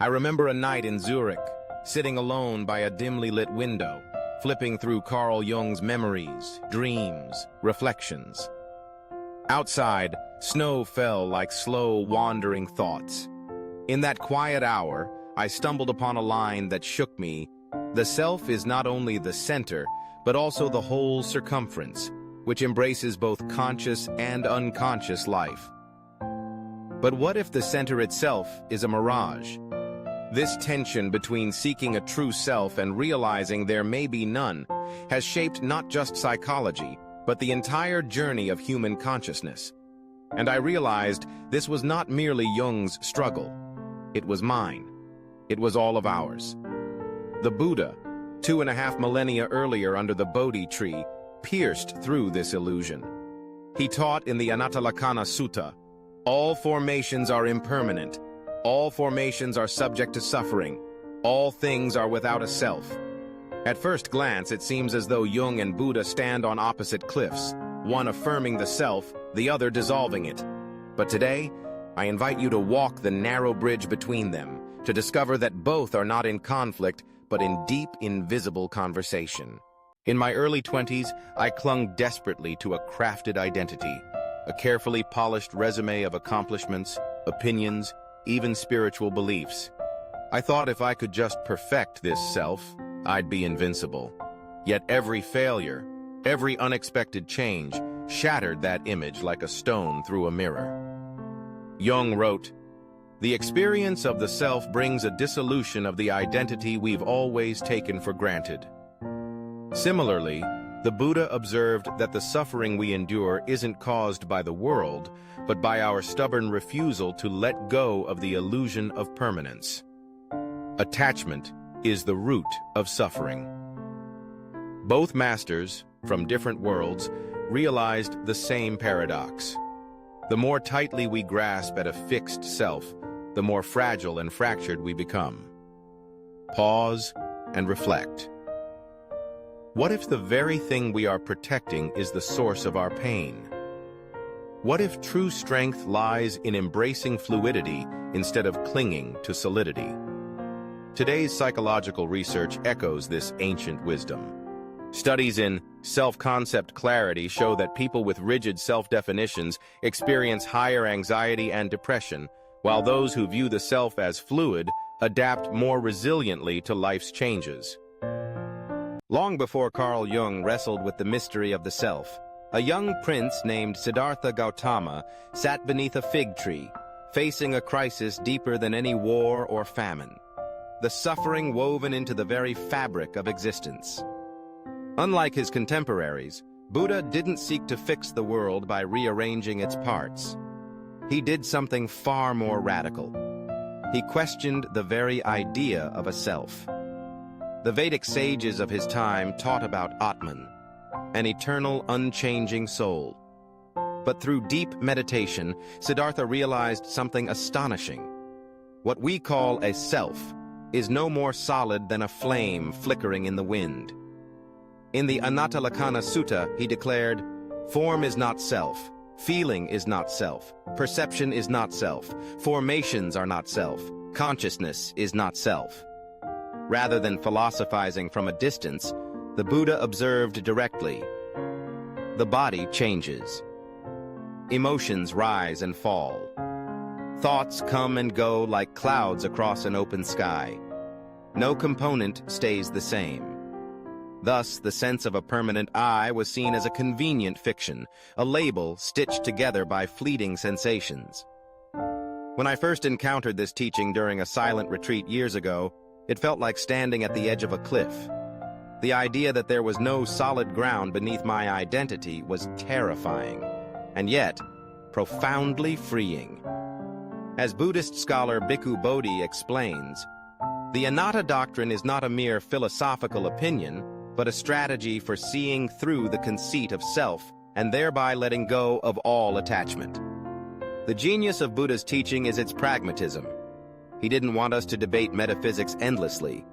I remember a night in Zurich, sitting alone by a dimly lit window, flipping through Carl Jung's memories, dreams, reflections. Outside, snow fell like slow, wandering thoughts. In that quiet hour, I stumbled upon a line that shook me. The self is not only the center, but also the whole circumference, which embraces both conscious and unconscious life. But what if the center itself is a mirage? This tension between seeking a true self and realizing there may be none has shaped not just psychology, but the entire journey of human consciousness. And I realized this was not merely Jung's struggle. It was mine. It was all of ours. The Buddha, 2.5 millennia earlier under the Bodhi tree, pierced through this illusion. He taught in the Anatta Sutta, all formations are impermanent. All formations are subject to suffering. All things are without a self. At first glance, it seems as though Jung and Buddha stand on opposite cliffs, one affirming the self, the other dissolving it. But today, I invite you to walk the narrow bridge between them, to discover that both are not in conflict, but in deep, invisible conversation. In my early 20s, I clung desperately to a crafted identity, a carefully polished resume of accomplishments, opinions, even spiritual beliefs. I thought if I could just perfect this self, I'd be invincible. Yet every failure, every unexpected change, shattered that image like a stone through a mirror. Jung wrote, "The experience of the self brings a dissolution of the identity we've always taken for granted." Similarly, the Buddha observed that the suffering we endure isn't caused by the world, but by our stubborn refusal to let go of the illusion of permanence. Attachment is the root of suffering. Both masters, from different worlds, realized the same paradox. The more tightly we grasp at a fixed self, the more fragile and fractured we become. Pause and reflect. What if the very thing we are protecting is the source of our pain? What if true strength lies in embracing fluidity instead of clinging to solidity? Today's psychological research echoes this ancient wisdom. Studies in self-concept clarity show that people with rigid self-definitions experience higher anxiety and depression, while those who view the self as fluid adapt more resiliently to life's changes. Long before Carl Jung wrestled with the mystery of the self, a young prince named Siddhartha Gautama sat beneath a fig tree, facing a crisis deeper than any war or famine, the suffering woven into the very fabric of existence. Unlike his contemporaries, Buddha didn't seek to fix the world by rearranging its parts. He did something far more radical. He questioned the very idea of a self. The Vedic sages of his time taught about Atman, an eternal, unchanging soul. But through deep meditation, Siddhartha realized something astonishing. What we call a self is no more solid than a flame flickering in the wind. In the Anatta Sutta, he declared, "Form is not self, feeling is not self, perception is not self, formations are not self, consciousness is not self." Rather than philosophizing from a distance, the Buddha observed directly. The body changes. Emotions rise and fall. Thoughts come and go like clouds across an open sky. No component stays the same. Thus, the sense of a permanent I was seen as a convenient fiction, a label stitched together by fleeting sensations. When I first encountered this teaching during a silent retreat years ago, it felt like standing at the edge of a cliff. The idea that there was no solid ground beneath my identity was terrifying, and yet profoundly freeing. As Buddhist scholar Bhikkhu Bodhi explains, the Anatta doctrine is not a mere philosophical opinion, but a strategy for seeing through the conceit of self and thereby letting go of all attachment. The genius of Buddha's teaching is its pragmatism. He didn't want us to debate metaphysics endlessly.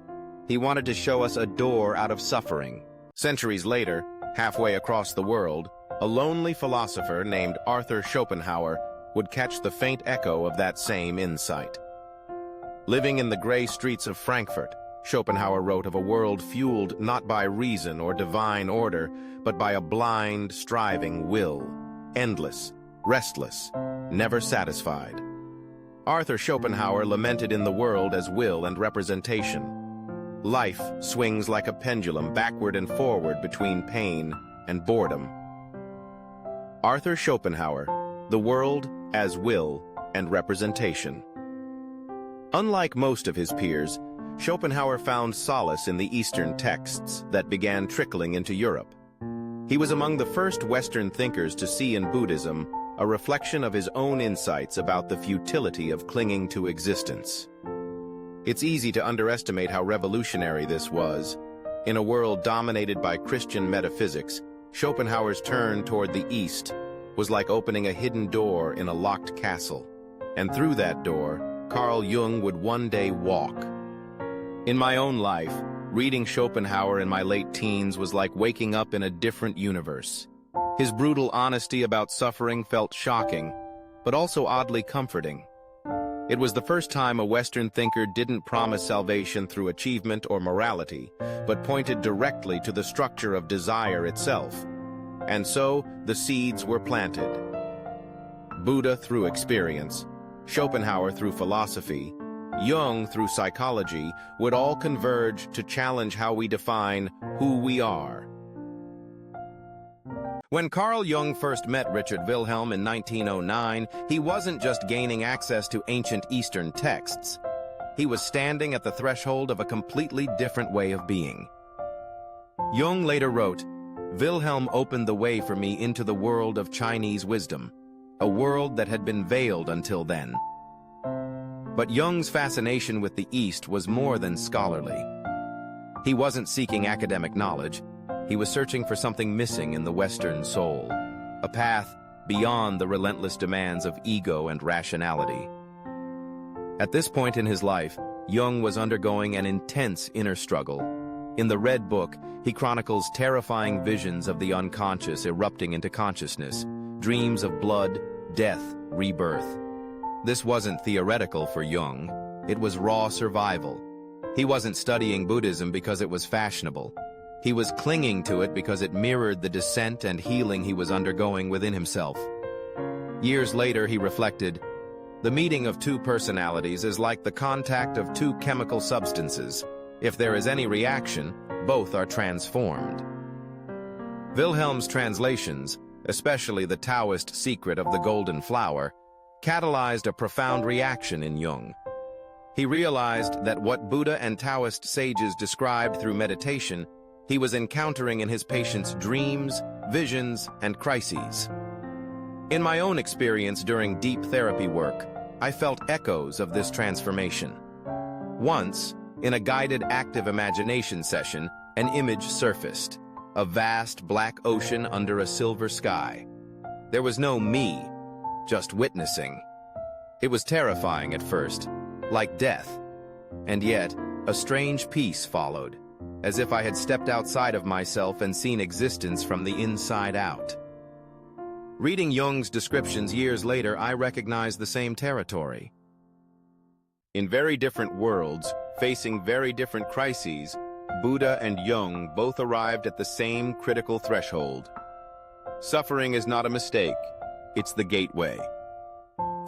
He wanted to show us a door out of suffering. Centuries later, halfway across the world, a lonely philosopher named Arthur Schopenhauer would catch the faint echo of that same insight. Living in the gray streets of Frankfurt, Schopenhauer wrote of a world fueled not by reason or divine order, but by a blind, striving will, endless, restless, never satisfied. Arthur Schopenhauer lamented in the world as will and representation. Life swings like a pendulum backward and forward between pain and boredom. Arthur Schopenhauer, the world as will and representation. Unlike most of his peers, Schopenhauer found solace in the Eastern texts that began trickling into Europe. He was among the first Western thinkers to see in Buddhism a reflection of his own insights about the futility of clinging to existence. It's easy to underestimate how revolutionary this was. In a world dominated by Christian metaphysics, Schopenhauer's turn toward the East was like opening a hidden door in a locked castle. And through that door, Carl Jung would one day walk. In my own life, reading Schopenhauer in my late teens was like waking up in a different universe. His brutal honesty about suffering felt shocking, but also oddly comforting. It was the first time a Western thinker didn't promise salvation through achievement or morality, but pointed directly to the structure of desire itself. And so, the seeds were planted. Buddha through experience, Schopenhauer through philosophy, Jung through psychology would all converge to challenge how we define who we are. When Carl Jung first met Richard Wilhelm in 1909, he wasn't just gaining access to ancient Eastern texts. He was standing at the threshold of a completely different way of being. Jung later wrote, "Wilhelm opened the way for me into the world of Chinese wisdom, a world that had been veiled until then." But Jung's fascination with the East was more than scholarly. He wasn't seeking academic knowledge. He was searching for something missing in the Western soul, a path beyond the relentless demands of ego and rationality. At this point in his life, Jung was undergoing an intense inner struggle. In the Red Book, he chronicles terrifying visions of the unconscious erupting into consciousness, dreams of blood, death, rebirth. This wasn't theoretical for Jung. It was raw survival. He wasn't studying Buddhism because it was fashionable. He was clinging to it because it mirrored the descent and healing he was undergoing within himself. Years later, he reflected, "The meeting of two personalities is like the contact of two chemical substances. If there is any reaction, both are transformed." Wilhelm's translations, especially the Taoist secret of the golden flower, catalyzed a profound reaction in Jung. He realized that what Buddha and Taoist sages described through meditation, he was encountering in his patients' dreams, visions, and crises. In my own experience during deep therapy work, I felt echoes of this transformation. Once, in a guided active imagination session, an image surfaced, a vast black ocean under a silver sky. There was no me, just witnessing. It was terrifying at first, like death. And yet, a strange peace followed, as if I had stepped outside of myself and seen existence from the inside out. Reading Jung's descriptions years later, I recognized the same territory. In very different worlds, facing very different crises, Buddha and Jung both arrived at the same critical threshold. Suffering is not a mistake, it's the gateway.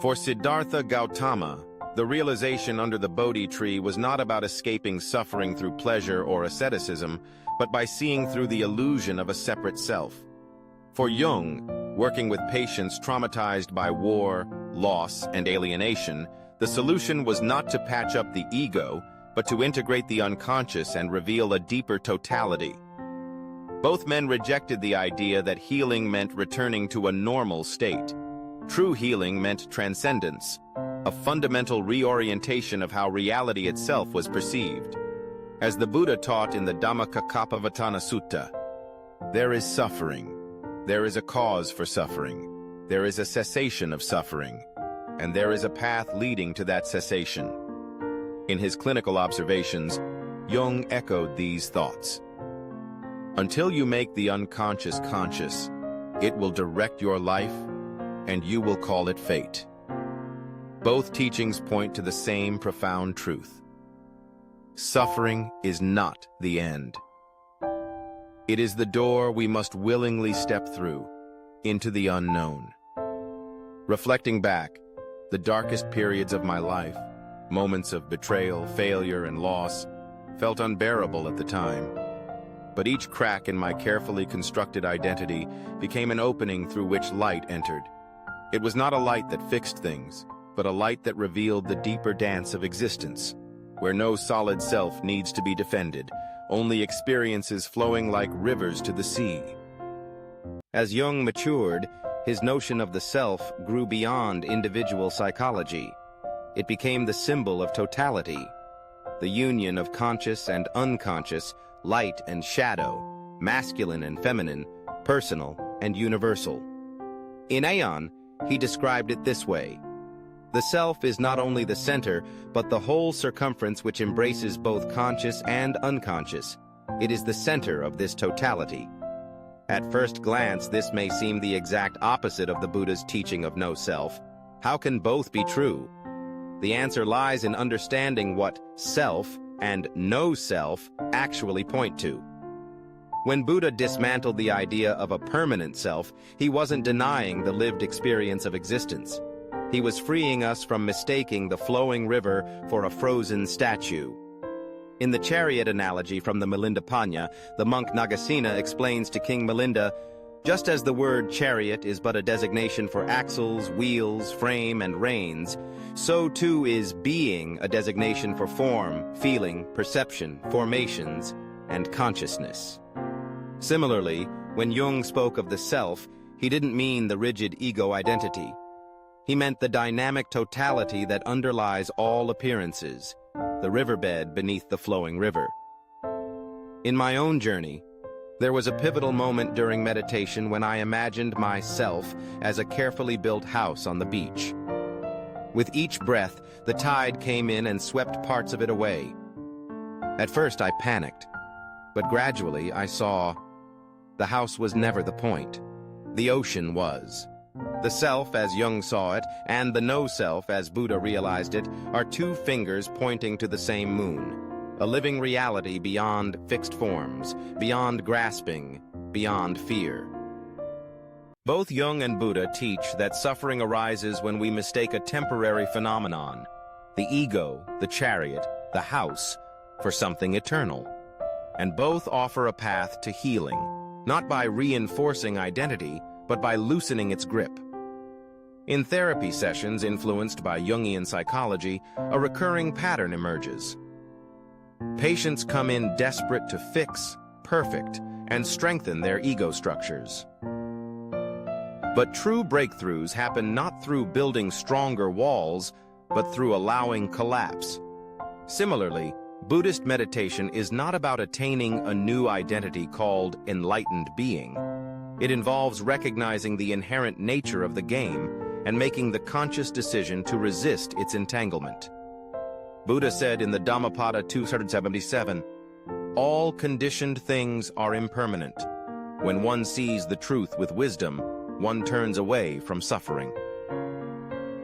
For Siddhartha Gautama, the realization under the Bodhi tree was not about escaping suffering through pleasure or asceticism, but by seeing through the illusion of a separate self. For Jung, working with patients traumatized by war, loss, and alienation, the solution was not to patch up the ego, but to integrate the unconscious and reveal a deeper totality. Both men rejected the idea that healing meant returning to a normal state. True healing meant transcendence, a fundamental reorientation of how reality itself was perceived. As the Buddha taught in the Dhammacakkappavattana Sutta, there is suffering, there is a cause for suffering, there is a cessation of suffering, and there is a path leading to that cessation. In his clinical observations, Jung echoed these thoughts. Until you make the unconscious conscious, it will direct your life, and you will call it fate. Both teachings point to the same profound truth. Suffering is not the end. It is the door we must willingly step through, into the unknown. Reflecting back, the darkest periods of my life, moments of betrayal, failure, and loss, felt unbearable at the time. But each crack in my carefully constructed identity became an opening through which light entered. It was not a light that fixed things, but a light that revealed the deeper dance of existence, where no solid self needs to be defended, only experiences flowing like rivers to the sea. As Jung matured, his notion of the self grew beyond individual psychology. It became the symbol of totality, the union of conscious and unconscious, light and shadow, masculine and feminine, personal and universal. In Aeon, he described it this way: the self is not only the center, but the whole circumference which embraces both conscious and unconscious. It is the center of this totality. At first glance, this may seem the exact opposite of the Buddha's teaching of no self. How can both be true? The answer lies in understanding what self and no self actually point to. When Buddha dismantled the idea of a permanent self, he wasn't denying the lived experience of existence. He was freeing us from mistaking the flowing river for a frozen statue. In the chariot analogy from the Milindapanha, the monk Nagasena explains to King Milinda, just as the word chariot is but a designation for axles, wheels, frame, and reins, so too is being a designation for form, feeling, perception, formations, and consciousness. Similarly, when Jung spoke of the self, he didn't mean the rigid ego identity. He meant the dynamic totality that underlies all appearances, the riverbed beneath the flowing river. In my own journey, there was a pivotal moment during meditation when I imagined myself as a carefully built house on the beach. With each breath, the tide came in and swept parts of it away. At first, I panicked, but gradually I saw the house was never the point. The ocean was. The self, as Jung saw it, and the no-self, as Buddha realized it, are two fingers pointing to the same moon, a living reality beyond fixed forms, beyond grasping, beyond fear. Both Jung and Buddha teach that suffering arises when we mistake a temporary phenomenon, the ego, the chariot, the house, for something eternal. And both offer a path to healing, not by reinforcing identity, but by loosening its grip. In therapy sessions influenced by Jungian psychology, a recurring pattern emerges. Patients come in desperate to fix, perfect, and strengthen their ego structures. But true breakthroughs happen not through building stronger walls, but through allowing collapse. Similarly, Buddhist meditation is not about attaining a new identity called enlightened being. It involves recognizing the inherent nature of the game and making the conscious decision to resist its entanglement. Buddha said in the Dhammapada 277, "All conditioned things are impermanent. When one sees the truth with wisdom, one turns away from suffering."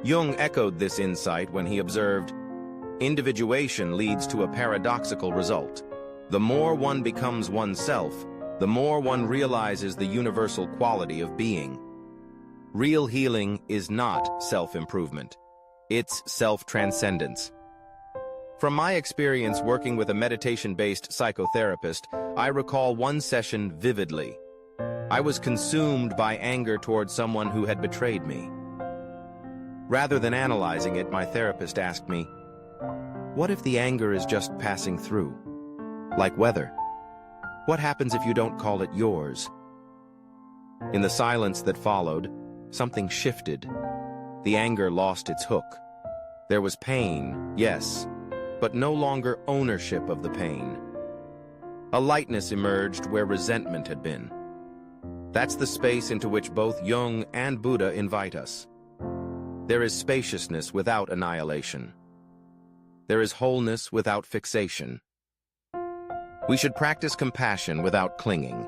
Jung echoed this insight when he observed, "Individuation leads to a paradoxical result. The more one becomes oneself, the more one realizes the universal quality of being. Real healing is not self-improvement. It's self-transcendence." From my experience working with a meditation-based psychotherapist, I recall one session vividly. I was consumed by anger towards someone who had betrayed me. Rather than analyzing it, my therapist asked me, "What if the anger is just passing through? Like weather? What happens if you don't call it yours?" In the silence that followed, something shifted. The anger lost its hook. There was pain, yes, but no longer ownership of the pain. A lightness emerged where resentment had been. That's the space into which both Jung and Buddha invite us. There is spaciousness without annihilation. There is wholeness without fixation. We should practice compassion without clinging.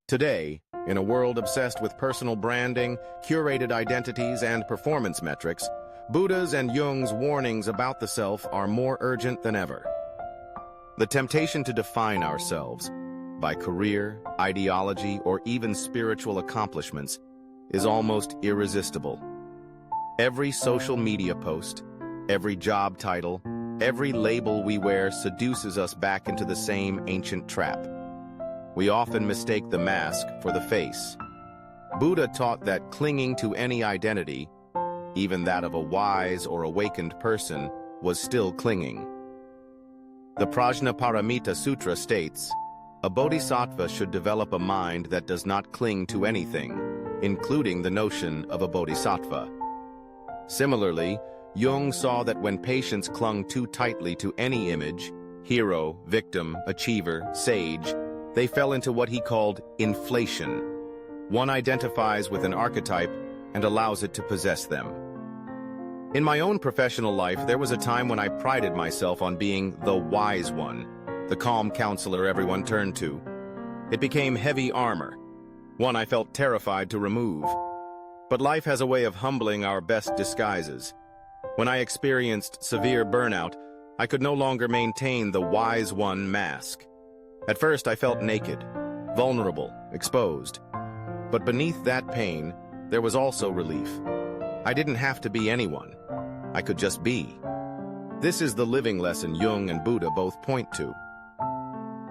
Today, in a world obsessed with personal branding, curated identities, and performance metrics, Buddha's and Jung's warnings about the self are more urgent than ever. The temptation to define ourselves by career, ideology, or even spiritual accomplishments is almost irresistible. Every social media post, every job title, every label we wear seduces us back into the same ancient trap. We often mistake the mask for the face. Buddha taught that clinging to any identity, even that of a wise or awakened person, was still clinging. The Prajnaparamita Sutra states, a bodhisattva should develop a mind that does not cling to anything, including the notion of a bodhisattva. Similarly, Jung saw that when patients clung too tightly to any image, hero, victim, achiever, sage, they fell into what he called inflation. One identifies with an archetype and allows it to possess them. In my own professional life, there was a time when I prided myself on being the wise one, the calm counselor everyone turned to. It became heavy armor, one I felt terrified to remove. But life has a way of humbling our best disguises. When I experienced severe burnout, I could no longer maintain the wise one mask. At first, I felt naked, vulnerable, exposed. But beneath that pain, there was also relief. I didn't have to be anyone. I could just be. This is the living lesson Jung and Buddha both point to.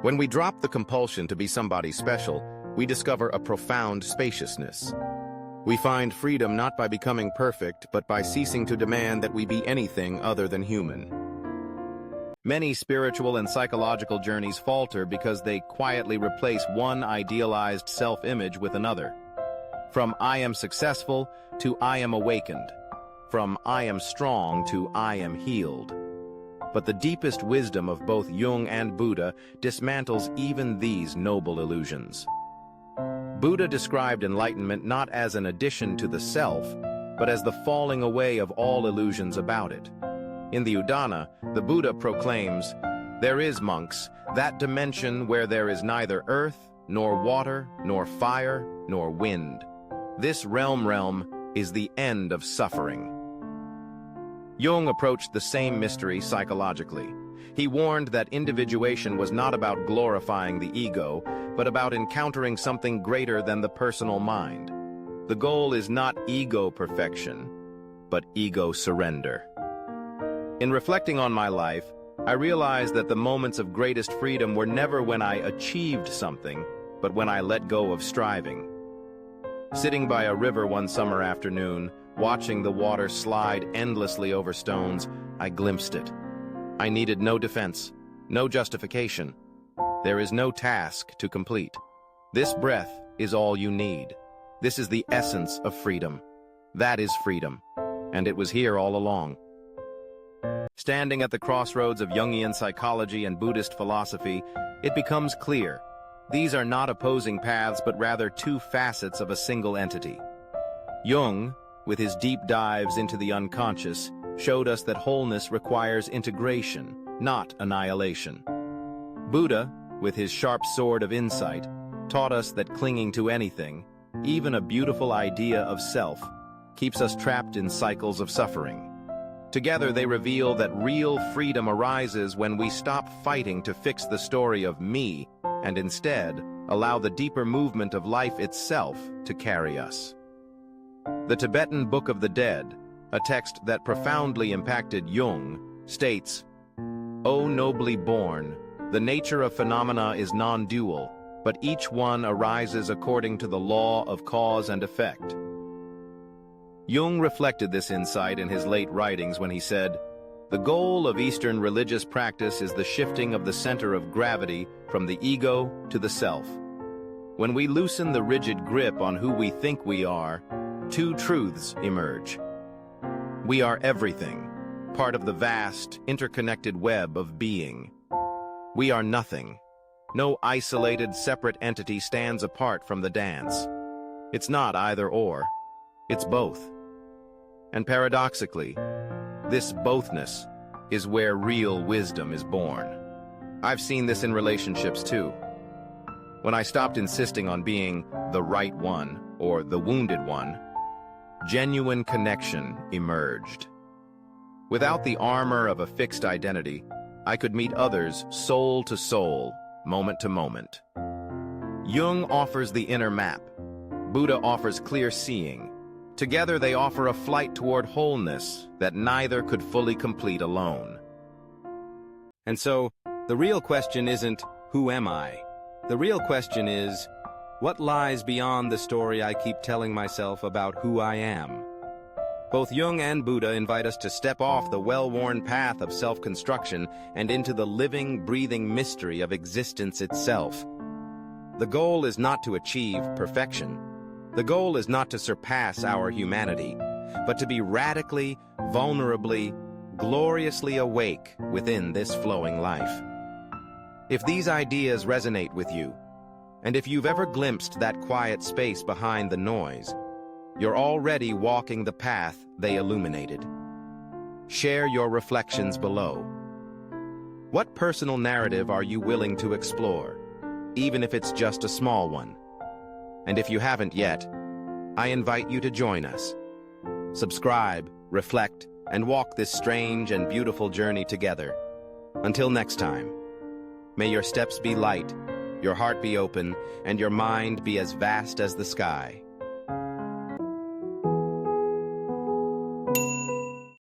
When we drop the compulsion to be somebody special, we discover a profound spaciousness. We find freedom not by becoming perfect, but by ceasing to demand that we be anything other than human. Many spiritual and psychological journeys falter because they quietly replace one idealized self-image with another. From I am successful to I am awakened. From I am strong to I am healed. But the deepest wisdom of both Jung and Buddha dismantles even these noble illusions. Buddha described enlightenment not as an addition to the self, but as the falling away of all illusions about it. In the Udana, the Buddha proclaims, "There is, monks, that dimension where there is neither earth, nor water, nor fire, nor wind. This realm is the end of suffering." Jung approached the same mystery psychologically. He warned that individuation was not about glorifying the ego, but about encountering something greater than the personal mind. The goal is not ego perfection, but ego surrender. In reflecting on my life, I realized that the moments of greatest freedom were never when I achieved something, but when I let go of striving. Sitting by a river one summer afternoon, watching the water slide endlessly over stones, I glimpsed it. I needed no defense, no justification. There is no task to complete. This breath is all you need. This is the essence of freedom. That is freedom, and it was here all along. Standing at the crossroads of Jungian psychology and Buddhist philosophy, it becomes clear. These are not opposing paths, but rather two facets of a single entity. Jung, with his deep dives into the unconscious, showed us that wholeness requires integration, not annihilation. Buddha, with his sharp sword of insight, taught us that clinging to anything, even a beautiful idea of self, keeps us trapped in cycles of suffering. Together they reveal that real freedom arises when we stop fighting to fix the story of me and instead allow the deeper movement of life itself to carry us. The Tibetan Book of the Dead, a text that profoundly impacted Jung, states, "O nobly born, the nature of phenomena is non-dual, but each one arises according to the law of cause and effect." Jung reflected this insight in his late writings when he said, "The goal of Eastern religious practice is the shifting of the center of gravity from the ego to the self. When we loosen the rigid grip on who we think we are, two truths emerge. We are everything, part of the vast, interconnected web of being. We are nothing. No isolated, separate entity stands apart from the dance. It's not either or, it's both. And paradoxically, this bothness is where real wisdom is born. I've seen this in relationships too. When I stopped insisting on being the right one or the wounded one, genuine connection emerged. Without the armor of a fixed identity, I could meet others soul to soul, moment to moment. Jung offers the inner map. Buddha offers clear seeing. Together they offer a flight toward wholeness that neither could fully complete alone. And so, the real question isn't, who am I? The real question is, what lies beyond the story I keep telling myself about who I am? Both Jung and Buddha invite us to step off the well-worn path of self-construction and into the living, breathing mystery of existence itself. The goal is not to achieve perfection. The goal is not to surpass our humanity, but to be radically, vulnerably, gloriously awake within this flowing life. If these ideas resonate with you, and if you've ever glimpsed that quiet space behind the noise, you're already walking the path they illuminated. Share your reflections below. What personal narrative are you willing to explore, even if it's just a small one? And if you haven't yet, I invite you to join us. Subscribe, reflect, and walk this strange and beautiful journey together. Until next time, may your steps be light, your heart be open, and your mind be as vast as the sky.